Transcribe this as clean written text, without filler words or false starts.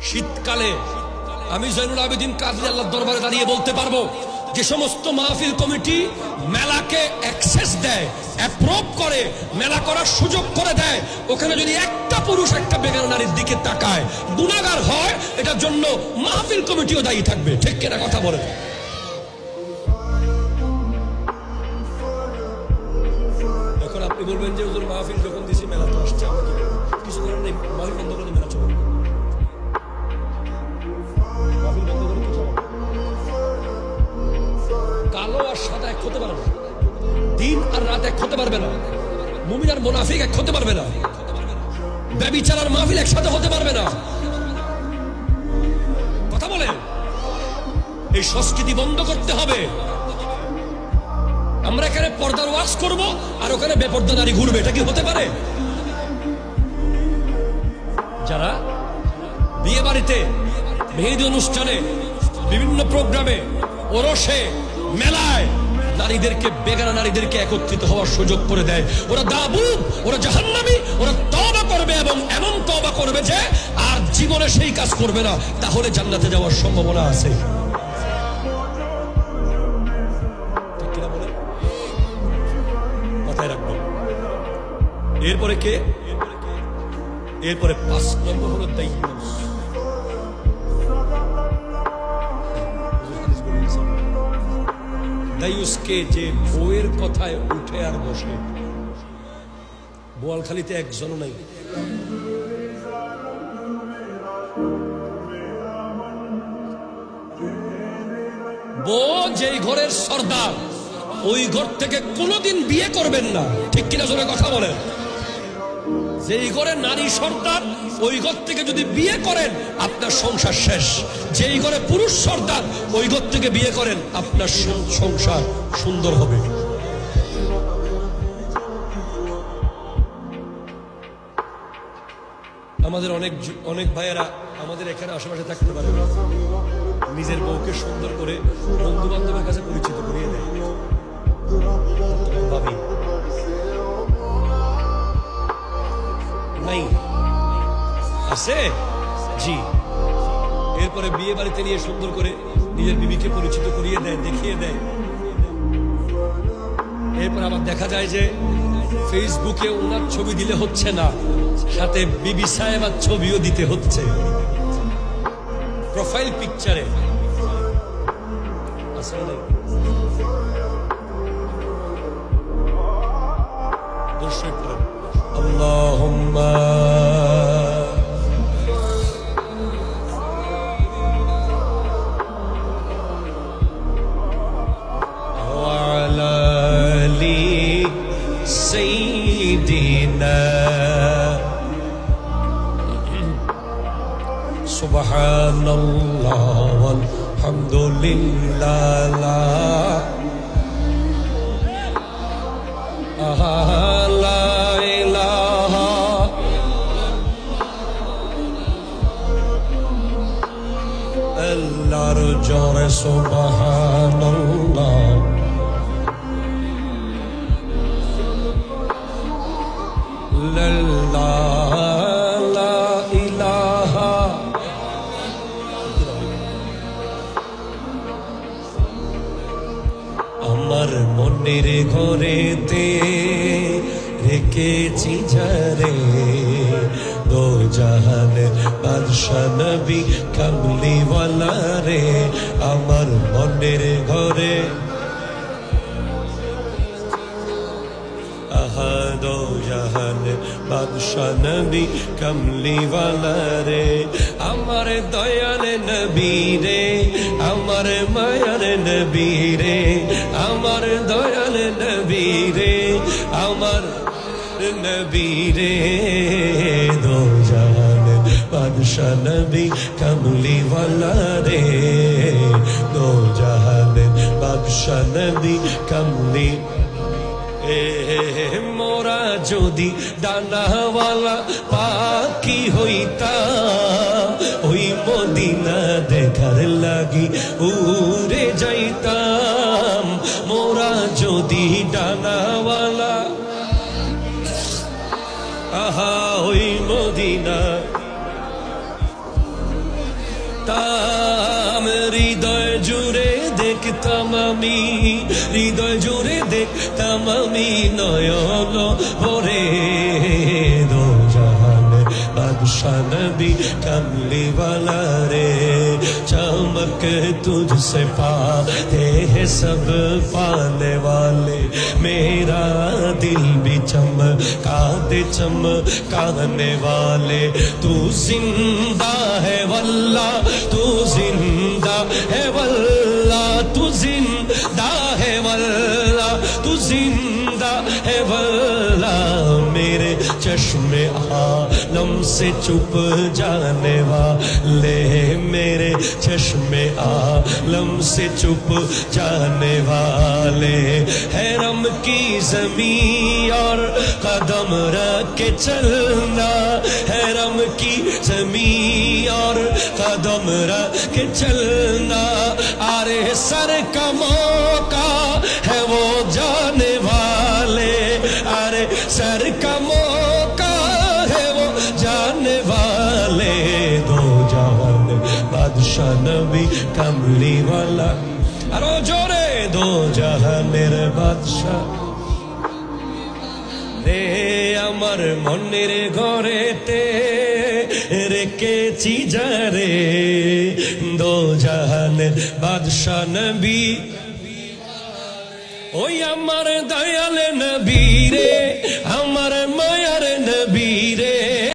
শীতকালে আমি জয়নুল আবেদিন কাজী আল্লাহর দরবারে দাঁড়িয়ে বলতে পারবো যে সমস্ত মাহফিল কমিটি মেলাকে অ্যাক্সেস দেয়, অ্যাপ্রুভ করে, মেলা করার সুযোগ করে দেয়, ওখানে যদি একটা পুরুষ একটা বেগানা নারীর দিকে তাকায় গুনাহগার হয়, এটার জন্য মাহফিল কমিটিও দায়ী থাকবে। ঠিক কিনা কথা বলে? এখন আপনি বলবেন যে ওদের মাহফিল যখন দিছি মেলা তো আসছে, আমরা কি করবো? কিছু করার নেই, মাহফিল বন্ধ করে মেলা চলবে। কালো আর সাদা এক হতে পারবে না, দিন আর রাত এক হতে পারবে না, মুমিন আর মুনাফিক এক হতে পারবে না, ব্যভিচার আর মাহফিল একসাথে হতে পারবে না। কথা বলে এই সংস্কৃতি বন্ধ করতে হবে। আমরা এখানে পর্দার ওয়াজ করব আর ওখানে বেপর্দা নারী ঘুরবে, এটা কি হতে পারে? যারা বিয়ে বাড়িতে, মেহেদি অনুষ্ঠানে, বিভিন্ন প্রোগ্রামে, ওরসে, মেলায় নারীদেরকে, বেগানা নারীদেরকে একত্রিত হওয়ার সুযোগ করে দেয়, ওরা দাবুব, ওরা জাহান্নামী, ওরা তওবা করবে এবং এমন তওবা করবে যে আর জীবনে সেই কাজ করবে না, তাহলে জান্নাতে যাওয়ার সম্ভাবনা আছে। ঠিক কিনা বলে? মাথায় রাখবেন। এরপরে কে? এরপরে 5 নম্বর হলো দায়ুস। দায়ুসকে যে বউয়ের কথায় উঠে আর বসে, বোয়ালখালীতে একজনও নাই। বউ যেই ঘরের সর্দার, ওই ঘর থেকে কোনোদিন বিয়ে করবেন না। ঠিক কিনা জোরে কথা বলেন? যেই ঘরে নারী সর্দার, ওই ঘর থেকে যদি বিয়ে করেন আপনার সংসার শেষ। যেই ঘরে পুরুষ সর্দার, ওই ঘর থেকে বিয়ে করেন আপনার সংসার সুন্দর হবে। আমাদের অনেক ভাইয়েরা আমাদের এখানে আশেপাশে থাকতে পারে, নিজের বউকে সুন্দর করে বন্ধু বান্ধবের কাছে পরিচিত করিয়ে দেয়। ভাবি নাই আছে জি, এরপরে বিয়ে বাড়িতে নিয়ে সুন্দর করে নিজের বিবিকে পরিচিত করিয়ে দেয়, দেখিয়ে দেয়। এরপর আবার দেখা যায় যে ফেসবুকে ওনার ছবি দিলে হচ্ছে না, সাথে বিবি সাহেবার ছবিও দিতে হচ্ছে প্রোফাইল পিকচারে। আসলে দর্শক করেন আল্লাহুম্মা সুবহানাল্লাহ ওয়ালহামদুলিল্লাহ লা ইলাহা আল্লাহর জোরে সুবহানাল্লাহ। আমার মনের ঘরেতে রেখেছি ঝরে দো জাহান বাদশা নবী কামলিওয়ালা রে। আমার মনের ঘরে দো জাহান বাদশা নবী কামলিওয়ালা রে। আমার দয়াল নবী রে, আমার মায়ার নবী রে, আমার দয়াল নবী রে, আমার নবী রে। দো জাহান বাদশা নবী কামলিওয়ালা রে, দো জাহান বাদশা নবী কামলি। মোরা যদি ডানাওয়ালা পাখি হইতাম, ওই মদিনা দেখার লাগি উড়ে যাইতাম। মোরা যদি ডানাওয়ালা, আহা ওই মদিনা দেখতাম, হৃদয় জুড়ে দেখতাম আমি, হৃদয় জুড়ে দেখতাম আমি নয়ন ভরে দো জাহান বাদশা নবী कमली वाला रे चमक तुझसे पाते हैं सब पाने वाले मेरा दिल भी चमका दे चमकाने वाले तू जिंदा है वल्ला तू जिंदा है वल्ला तू जिंदा है वल्ला तू जिंदा है वल्ला मेरे चश्मे आलम से चुप जाने वाले मेरे चश्मे आलम से चुप जाने वाले हैरम की जमीन और कदम रख के चलना हैरम की जमीन और कदम रख के चलना अरे सर का मौका है वो जाने वाले अरे सर का मौका है वो जाने वाले दो जहान बादशाह नबी कमली वाला अरो जोरे दो जहानेर बादशाह रे আমার মনের ঘরেতে রেখেছি যারে দো জাহানের বাদশা নবী ওই আমার দয়াল নবী রে আমার মায়ার নবী